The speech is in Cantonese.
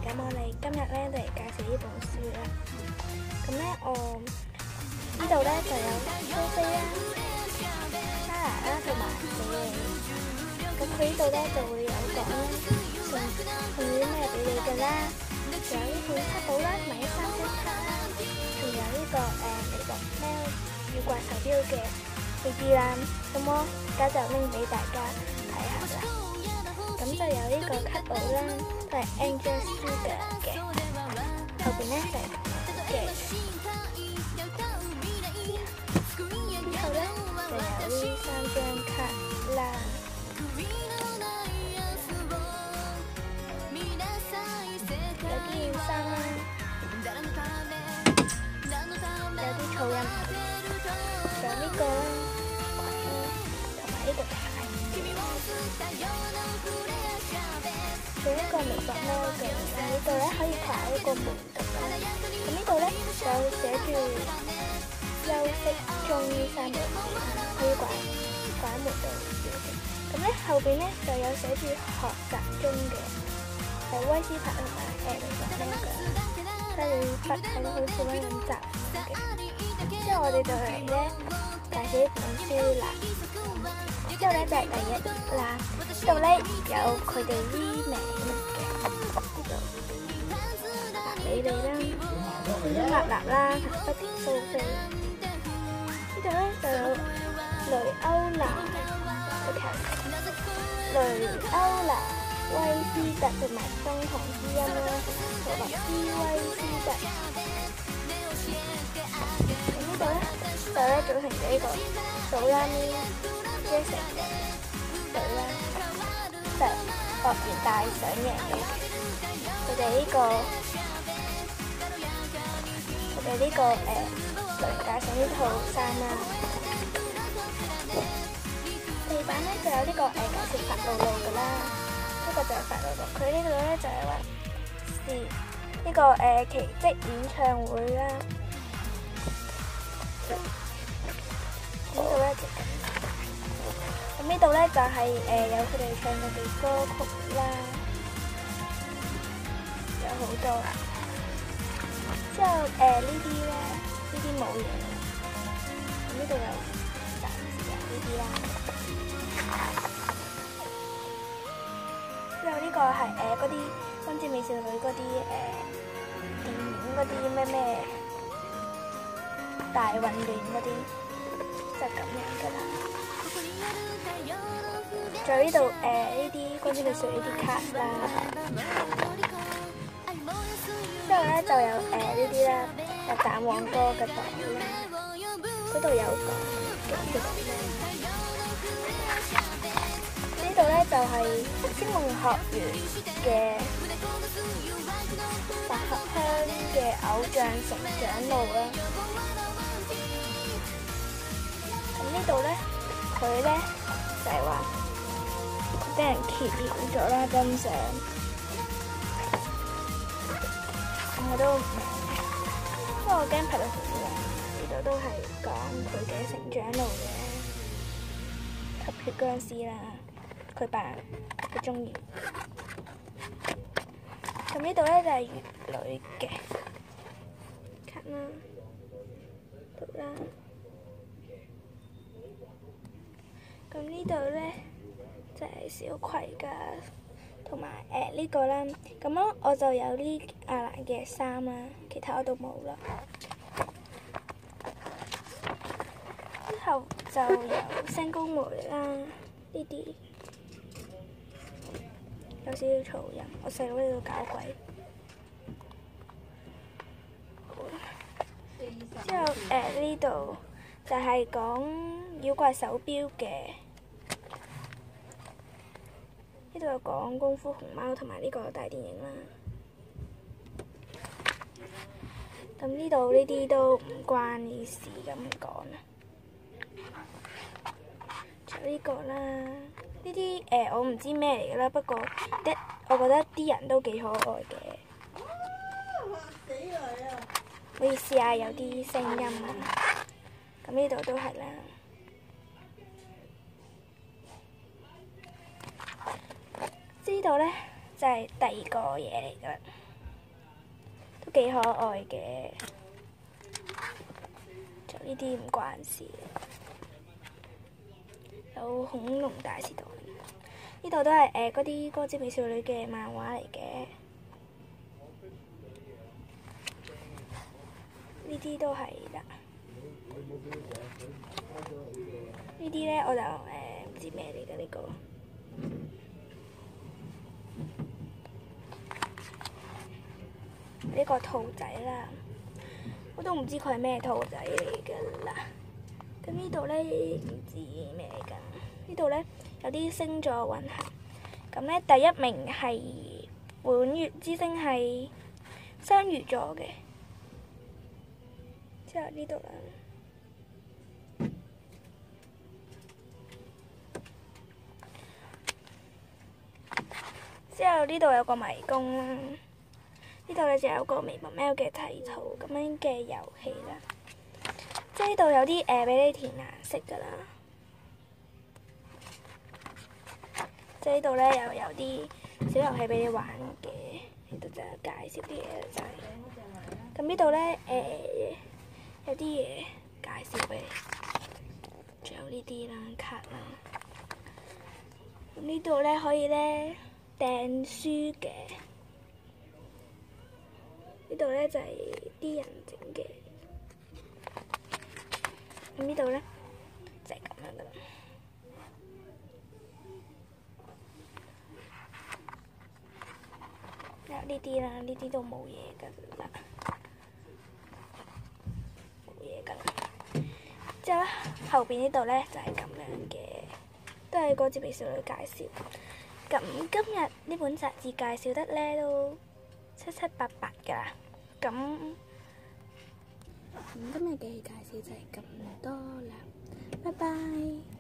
咁我哋今日咧就嚟介紹呢本書啦。咁咧我呢度咧就有蘇菲啦、莎娜啦同埋比利。咁佢呢度咧就會有講送啲咩俾你㗎啦。仲有呢本卡寶啦，同埋啲3張卡啦，仲有呢個美國咩妖怪手錶嘅呢啲啦。咁我而家就拎俾大家睇下啦。咁就有呢個卡寶啦，都係 Angel Sugar 嘅，後邊咧就係嘅，之後咧就有呢3張卡啦。有件衫啦，有啲草印，仲有呢個啦，裙啦，同埋呢個鞋。仲有一個美國貓嘅，呢度咧可以掛喺個門度㗎。咁呢度咧就寫住休息中3個字，可以掛喺門度嘅。咁咧後邊咧就有寫住學習中嘅。係威斯帕同埋美國貓嘅，跟住筆係好似溫緊習嘅。之後我哋就嚟咧介紹呢本書啦。之後咧就係第1頁啦，呢度咧有佢哋啲名嘅，呢度嗱比利啦、納納啦、不田蘇菲。呢度咧就有雷歐娜雷歐娜。威斯特同埋中堂之音啦，同埋威斯特。咁呢度咧就咧組成咗呢個杜拉咪、Jason 嘅隊啦，就學完大賞贏嘅。佢哋呢個學完大賞呢套衫啦。第2版咧就有呢個介紹法露露㗎啦。呢個就係法露露，佢呢度咧就係話是呢個奇蹟演唱會啦。呢度咧就咁，呢度咧就係有佢哋唱嘅歌曲啦，有好多啦。之後呢啲咧，呢啲冇嘢。咁呢度有暫時有呢啲啦。之後呢個係嗰啲光之美少女嗰啲電影嗰啲咩大混亂嗰啲，就咁樣噶啦。仲有呢度呢啲光之美少女呢啲卡啦。之後咧就有呢啲啦，有蛋黃哥嘅袋啦，嗰度有講嘅咩？呢度咧就係星夢學園嘅百合香嘅偶像成長路啦。咁呢度咧，佢咧就係話俾人揭曉咗啦，真相。我都唔明，因為我驚拍到好遠。呢度都係講佢嘅成長路嘅，吸血僵屍啦。佢扮佢中意。咁呢度咧就係乙女嘅卡啦，圖啦。咁呢度咧就係小葵噶，同埋呢個啦。咁咯，我就有呢阿蘭嘅衫啦，其他我都冇啦。之後就有星宮梅啦，呢啲。有少少噪音，我細佬喺度搞鬼。之後呢度就係講妖怪手錶嘅，呢度有講功夫熊貓同埋呢個大電影啦。咁呢度呢啲都唔關呢事咁講啦。仲有呢個啦。呢啲我唔知咩嚟㗎啦，不過我覺得啲人都幾可愛嘅。唔好意思啊，有啲聲音啊。咁呢度都係啦。呢度咧就係第2個嘢嚟㗎啦。幾可愛嘅，就呢啲唔關事。有恐龍大時代，呢度都係嗰啲歌之美少女嘅漫畫嚟嘅，呢啲都係啦。呢啲咧我就唔知咩嚟嘅呢個。呢個兔仔啦，我都唔知佢係咩兔仔嚟㗎啦。咁呢度咧唔知咩嚟㗎。呢度咧有啲星座運行。咁咧第一名係本月之星係雙魚座嘅。之後呢度啦。之後呢度有個迷宮啦，呢度咧就有個微博喵嘅睇圖咁樣嘅遊戲啦，即係呢度有啲俾你填顏色噶啦，即係呢度咧又有啲小遊戲俾你玩嘅，呢度就有介紹啲嘢就係，咁呢度咧有啲嘢介紹俾你，仲有呢啲啦卡啦，咁呢度咧可以咧訂書嘅，呢度咧就係啲人整嘅，咁呢度咧就係咁樣噶啦。有呢啲啦，呢啲都冇嘢噶啦，冇嘢噶啦。之後咧後邊呢度咧就係咁樣嘅，都係歌之美少女介紹。咁今日呢本雜誌介紹得咧都七七八八㗎啦，咁今日嘅介紹就係咁多啦，拜拜。